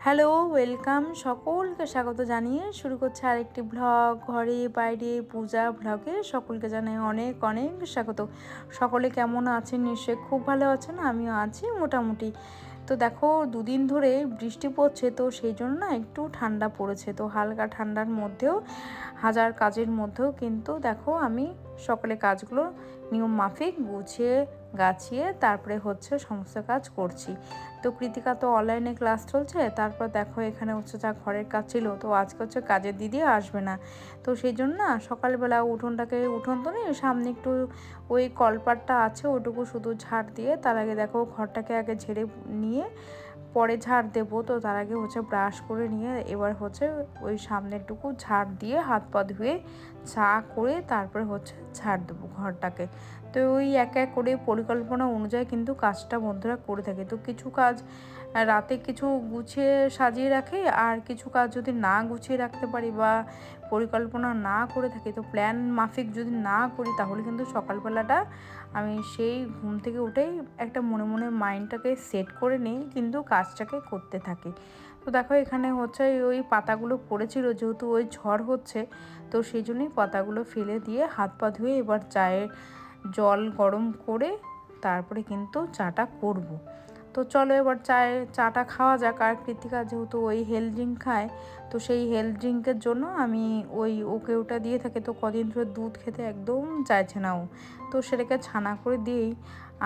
Hello, welcome. সকলকে স্বাগত জানিয়ে শুরু করছে আরেকটি ব্লগ। ঘরে বাইরে পূজা ব্লগে সকলকে জানাই অনেক অনেক স্বাগত। সকলে কেমন আছেন? নিশ্চয়ই খুব ভালো আছেন। আমিও আছি মোটামুটি। তো দেখো, দুদিন ধরে বৃষ্টি পড়ছে, তো সেই জন্য না একটু ঠান্ডা পড়েছে। তো হালকা ঠান্ডার মধ্যেও, হাজার কাজের মধ্যেও কিন্তু দেখো আমি সকালে কাজগুলো নিয়ম মাফিক গুছিয়ে গাছিয়ে তারপরে সমস্ত কাজ করছি। তো কৃতিকা তো অনলাইনে ক্লাস চলছে, তারপর দেখো এখানে যা ঘরের কাজ ছিল, তো আজকে কাজের দিদি আসবে না। তো সেই জন্য না সকালবেলা উঠোন তো নেই, সামনে একটু ওই কলপাটটা আছে, ওটুকু শুধু ঝাড় দিয়ে তার আগে দেখো ঘরটাকে আগে ঝেড়ে নিয়ে পরে ঝাড় দেবো। তো তার আগে ব্রাশ করে নিয়ে এবার ওই সামনেরটুকু ঝাড় দিয়ে হাত পা ধুয়ে চা করে তারপরে ঝাড় দেবো ঘরটাকে। তো ওই এক এক করে পরিকল্পনা অনুযায়ী কিন্তু কাজটা বন্ধুরা করে থাকে। তো কিছু কাজ রাতে কিছু গুছিয়ে সাজিয়ে রাখে, আর কিছু কাজ যদি না গুছিয়ে রাখতে পারি বা পরিকল্পনা না করে থাকি, তো প্ল্যান মাফিক যদি না করি, তাহলে কিন্তু সকালবেলাটা আমি সেই ঘুম থেকে উঠেই একটা মনে মনে মাইন্ডটাকে সেট করে নিই, কিন্তু কাজটাকে করতে থাকি। তো দেখো এখানে ওই পাতাগুলো পড়েছিল, যেহেতু ওই ঝড় হচ্ছে, তো সেই জন্যই পাতাগুলো ফেলে দিয়ে হাত পা ধুয়ে এবার চায়ের জল গরম করে তারপরে কিন্তু চাটা করব। তো চলো এবার চাটা খাওয়া যাক। আর কৃতিকা যেহেতু ওই হেলথ ড্রিঙ্ক খায়, তো সেই হেলথ ড্রিঙ্কের জন্য আমি ওকে ওটা দিয়ে থাকি। তো কদিন ধরে দুধ খেতে একদম চাইছে না ও, তো সেটাকে ছানা করে দিই।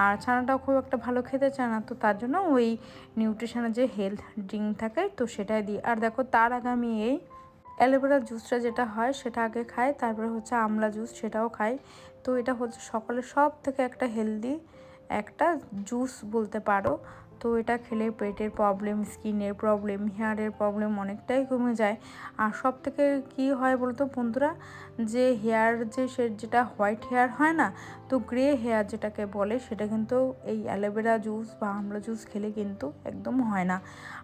আর ছানাটাও খুব একটা ভালো খেতে চায় না, তো তার জন্য ওই নিউট্রিশনের যে হেলথ ড্রিঙ্ক থাকে, তো সেটাই দিই। আর দেখো তার আগে আমি এই অ্যালোভেরা জুসটা যেটা হয় সেটা আগে খাই, তারপরে আমলা জুস সেটাও খাই। তো এটা সকালে সব থেকে একটা হেলদি একটা জুস বলতে পারো। তো এটা খেলে পেটের প্রবলেম, স্কিনের প্রবলেম, হেয়ারের প্রবলেম অনেকটাই কমে যায়। আর সব থেকে কী হয় বলতো বন্ধুরা, যে হেয়ার যেটা হোয়াইট হেয়ার হয় না, তো গ্রে হেয়ার যেটাকে বলে, সেটা কিন্তু এই অ্যালোভেরা জুস বা আমলা জুস খেলে কিন্তু একদম হয় না।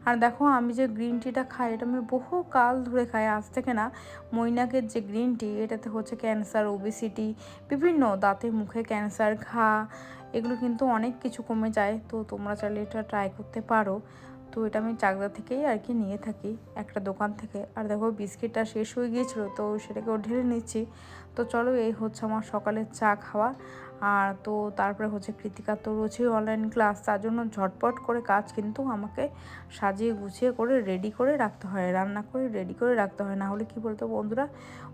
আর দেখো আমি যে গ্রিন টিটা খাই, এটা আমি বহু কাল ধরে খাই, আজ থেকে না। মৈনাকের যে গ্রিন টি, এটাতে ক্যান্সার, ওবেসিটি, বিভিন্ন দাঁতে মুখে ক্যান্সার, ঘা, এগুলো কিন্তু অনেক কিছু কমে যায়। তো তোমরা চাইলে এটা ট্রাই করতে পারো। তো এটা আমি চাকদা থেকেই আর কি নিয়ে থাকি, একটা দোকান থেকে। আর দেখো বিস্কিটটা শেষ হয়ে গিয়েছিলো, তো সেটাকেও ঢেলে নিচ্ছি। তো চলো এই আমার সকালের চা খাওয়া। আর তো তারপরে কৃতিকার তো রয়েছে অনলাইন ক্লাস, তার জন্য ঝটপট করে কাজ কিন্তু আমাকে সাজিয়ে গুছিয়ে করে রেডি করে রাখতে হয়, রান্না করে রেডি করে রাখতে হয়। না হলে কি বলতো বন্ধুরা,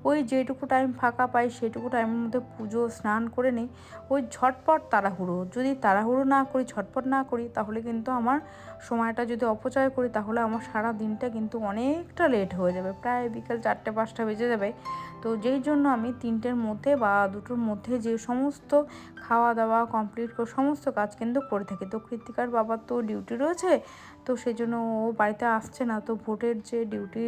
ওই যেটুকু টাইম ফাঁকা পাই সেটুকু টাইমের মধ্যে পুজো স্নান করে নিই। ওই ঝটপট তাড়াহুড়ো, যদি তাড়াহুড়ো না করি, ঝটপট না করি, তাহলে কিন্তু আমার সময়টা যদি অপচয় করি, তাহলে আমার সারা দিনটা কিন্তু অনেকটা লেট হয়ে যাবে, প্রায় বিকেল 4টে-5টা বেজে যাবে। তো যেই জন্য আমি 3টের মধ্যে বা 2টোর মধ্যে যে সমস্ত খাওয়া দাওয়া কমপ্লিট করে সমস্ত কাজ কিন্তু করে থাকি। তো কৃতিকার বাবার তো ডিউটি রয়েছে, তো সেই জন্য ও বাড়িতে আসছে না। তো ভোটের যে ডিউটি,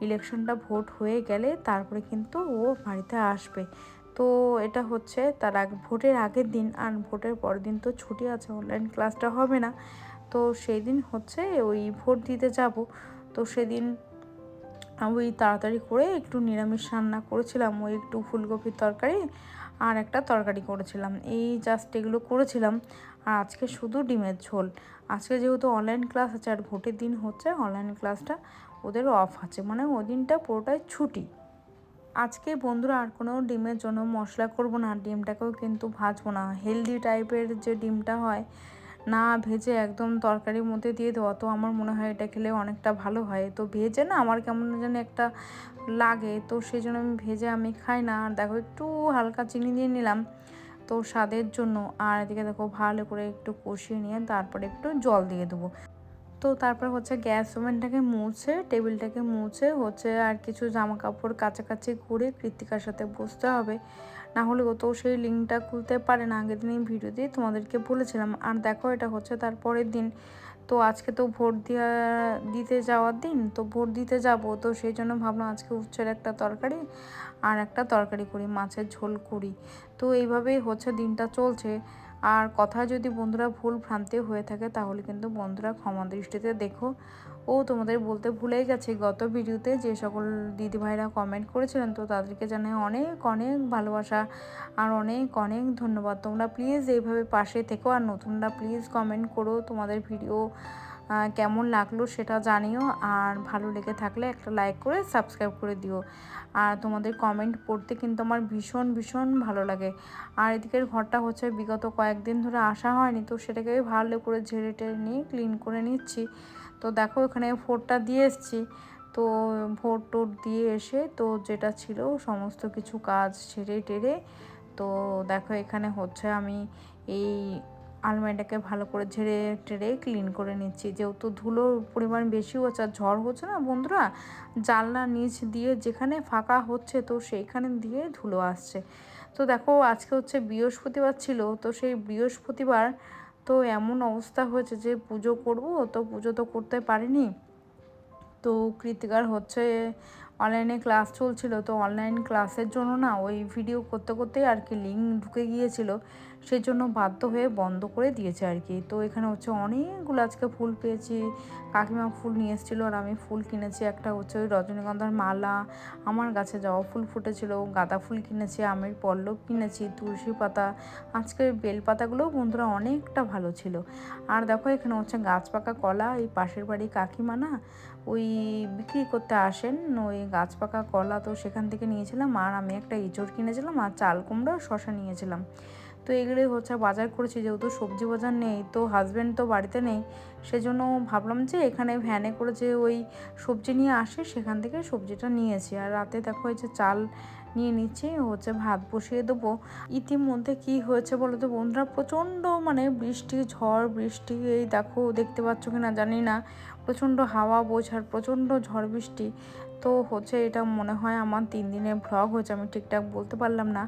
ইলেকশনটা ভোট হয়ে গেলে তারপরে কিন্তু ও বাড়িতে আসবে। তো এটা তার আগে, ভোটের আগের দিন। আর ভোটের পরের দিন তো ছুটি আছে, অনলাইন ক্লাসটা হবে না। তো সেই দিন ওই ভোট দিতে যাব। তো সেদিন ওই তাড়াতাড়ি করে একটু নিরামিষ রান্না করেছিলাম, ওই একটু ফুলকপির তরকারি আর একটা তরকারি করেছিলাম, এই জাস্ট এগুলো করেছিলাম। আর আজকে শুধু ডিমের ঝোল। আজকে যেহেতু অনলাইন ক্লাস আছে আর ভোটের দিন অনলাইন ক্লাসটা ওদের অফ আছে, মানে ওই দিনটা পুরোটাই ছুটি। আজকে বন্ধুরা আর কোনো ডিমের জন্য মশলা করব না, ডিমটাকেও কিন্তু ভাজবো না। হেলদি টাইপের যে ডিমটা হয়, না ভেজে একদম তরকারির মধ্যে দিয়ে দেওয়া, তো আমার মনে হয় এটা খেলে অনেকটা ভালো হয়। তো ভেজে না আমার কেমন যেন একটা লাগে, তো সেই জন্য আমি খাই না। আর দেখো একটু হালকা চিনি দিয়ে নিলাম তো স্বাদের জন্য। আর এদিকে দেখো ভালো করে একটু কষিয়ে নিয়ে তারপরে একটু জল দিয়ে দেবো। তো তারপর গ্যাস ওভেনটাকে মুছে, টেবিলটাকে মুছে আর কিছু জামা কাপড় কাচাকাচি করে কৃতিকার সাথে বসতে হবে। না হলে ও তো সেই লিঙ্কটা খুলতে পারে না, আগের দিন ভিডিওতে তোমাদেরকে বলেছিলাম। আর দেখো এটা তার পরের দিন। তো আজকে তো দিতে যাওয়ার দিন, তো ভোট দিতে যাব, তো সেই জন্য ভাবলাম আজকে উচ্ছের একটা তরকারি আর একটা তরকারি করি, মাছের ঝোল করি। তো এইভাবেই দিনটা চলছে। আর কথায় যদি বন্ধুরা ভুল ভ্রান্তি হয়ে থাকে, তাহলে কিন্তু বন্ধুরা ক্ষমা দৃষ্টিতে দেখো। তোমাদের বলতে ভুলেই গেছি, গত ভিডিওতে যে সকল দিদিভাইরা কমেন্ট করেছিলেন, তো তাদেরকে জানাই অনেক অনেক ভালোবাসা আর অনেক অনেক ধন্যবাদ। তোমরা প্লিজ এইভাবে পাশে থেকো, আর নতুনরা প্লিজ কমেন্ট করো, তোমাদের ভিডিও কেমন লাগলো সেটা জানিও, আর ভালো লেগে থাকলে একটা লাইক করে সাবস্ক্রাইব করে দিও। আর তোমাদের কমেন্ট পড়তে কিন্তু আমার ভীষণ ভীষণ ভালো লাগে। আর এদিকের ঘরটা হচ্ছে বিগত কয়েকদিন ধরে আসা হয়নি, তো সেটাকে ভালো করে ঝেড়ে টেড়ে নিয়ে ক্লিন করে নিচ্ছি। তো দেখো এখানে ভোটটা দিয়ে এসেছি। তো ভোট টোট দিয়ে এসে তো যেটা ছিল সমস্ত কিছু কাজ ছেড়ে টেরে, তো দেখো এখানে হচ্ছে আমি এই আলমারিটাকে ভালো করে ঝেড়ে টেরে ক্লিন করে নিচ্ছি, যেহেতু ধুলোর পরিমাণ বেশি হচ্ছে আর ঝড় হচ্ছে না বন্ধুরা, জানলার নিচ দিয়ে যেখানে ফাঁকা হচ্ছে তো সেইখানে দিয়ে ধুলো আসছে। তো দেখো আজকে হচ্ছে বৃহস্পতিবার ছিল, তো সেই বৃহস্পতিবার তো এমন অবস্থা হয়েছে যে পুজো করব, তো পুজো তো করতে পারিনি। তো কৃতিকার হচ্ছে অনলাইনে ক্লাস চলছিল, তো অনলাইন ক্লাসের জন্য না ওই ভিডিও করতে করতে আর কি লিঙ্ক ঢুকে গিয়েছিল, সেই জন্য বাধ্য হয়ে বন্ধ করে দিয়েছে আর কি। তো এখানে হচ্ছে অনেকগুলো আজকে ফুল পেয়েছি, কাকিমা ফুল নিয়ে এসেছিলো আর আমি ফুল কিনেছি। একটা হচ্ছে ওই রজনীগন্ধার মালা, আমার গাছে জবা ফুল ফুটেছিল, গাঁদা ফুল কিনেছি, আমের পল্লব কিনেছি, তুলসী পাতা, আজকের বেল পাতাগুলোও বন্ধুরা অনেকটা ভালো ছিল। আর দেখো এখানে হচ্ছে গাছ পাকা কলা, এই পাশের বাড়ি কাকিমা না ওই বিক্রি করতে আসেন ওই গাছ পাকা কলা, তো সেখান থেকে নিয়েছিলাম। আর আমি একটা এঁচড় কিনেছিলাম আর চাল কুমড়ো শশা নিয়েছিলাম। তো এগুলোই হচ্ছে বাজার করেছি, যেহেতু সবজি বাজার নেই, তো হাজব্যান্ড তো বাড়িতে নেই, সেজন্য ভাবলাম যে এখানে ভ্যানে করে যে ওই সবজি নিয়ে আসে সেখান থেকে সবজিটা নিয়েছি। আর রাতে দেখো এই যে চাল নিয়ে নিচ্ছি, হচ্ছে ভাত বসিয়ে দেবো। ইতিমধ্যে কি হয়েছে বলো তো বন্ধুরা, প্রচণ্ড মানে বৃষ্টি, ঝড় বৃষ্টি, এই দেখো দেখতে পাচ্ছ কি না জানি না, প্রচণ্ড হাওয়া বোঝার প্রচণ্ড ঝড় বৃষ্টি। তো হচ্ছে এটা মনে হয় আমার 3 দিনের ভ্লগ হয়েছে, আমি ঠিকঠাক বলতে পারলাম না।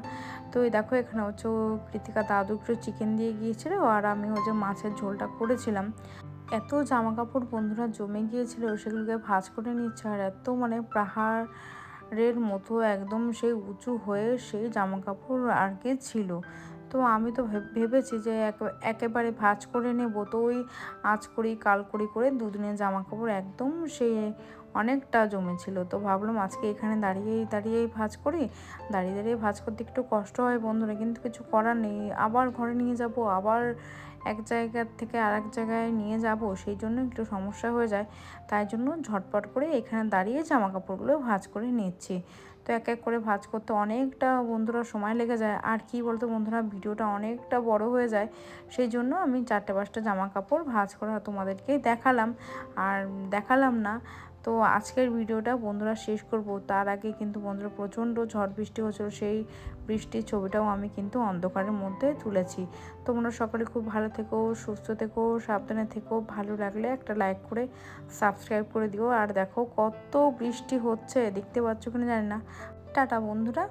তো এই দেখো এখানে হচ্ছে কৃতিকা দাদু একটু চিকেন দিয়ে গিয়েছিল, আর আমি হচ্ছে মাছের ঝোলটা করেছিলাম। এত জামা কাপড় বন্ধুরা জমে গিয়েছিল, সেগুলোকে ভাঁজ করে নিচ্ছে, আর এত মানে পাহাড়ের মতো একদম সেই উঁচু হয়ে সেই জামা কাপড় আর কি ছিল। তো আমি তো ভেবেছি যে একেবারে ভাঁজ করে নেব, তো ওই আজ করি কাল করি করে দুদিনের জামা কাপড় একদম সে অনেকটা জমেছিল। তো ভাবলাম আজকে এখানে দাঁড়িয়েই দাঁড়িয়েই ভাঁজ করি, দাঁড়িয়ে দাঁড়িয়ে ভাঁজ করতে একটু কষ্ট হয় বন্ধুরা, কিন্তু কিছু করার নেই, আবার ঘরে নিয়ে যাব, আবার এক জায়গা থেকে আর এক জায়গায় নিয়ে যাব, সেই জন্য একটু সমস্যা হয়ে যায়। তাই জন্য ঝটপট করে এখানে দাঁড়িয়ে জামা কাপড়গুলো ভাঁজ করে নিচ্ছি। তো এক এক করে ভাঁজ করতে অনেকটা বন্ধুরা সময় লেগে যায়, আর কি বলতো বন্ধুরা ভিডিওটা অনেকটা বড় হয়ে যায়, সেই জন্য আমি 4-5টা জামা কাপড় ভাঁজ করা তোমাদেরকে দেখালাম, আর দেখালাম না। তো আজকের ভিডিওটা বন্ধুরা শেষ করব, তার আগে কিন্তু বন্ধুরা প্রচণ্ড ঝড় বৃষ্টি হচ্ছিল, সেই বৃষ্টির ছবিটাও আমি কিন্তু অন্ধকারের মধ্যে তুলেছি। তোমরা সকলে খুব ভালো থেকো, সুস্থ থেকো, সাবধানে থেকো। ভালো লাগলে একটা লাইক করে সাবস্ক্রাইব করে দিও। আর দেখো কত বৃষ্টি হচ্ছে, দেখতে পাচ্ছ কিনা জানি না। টাটা বন্ধুরা।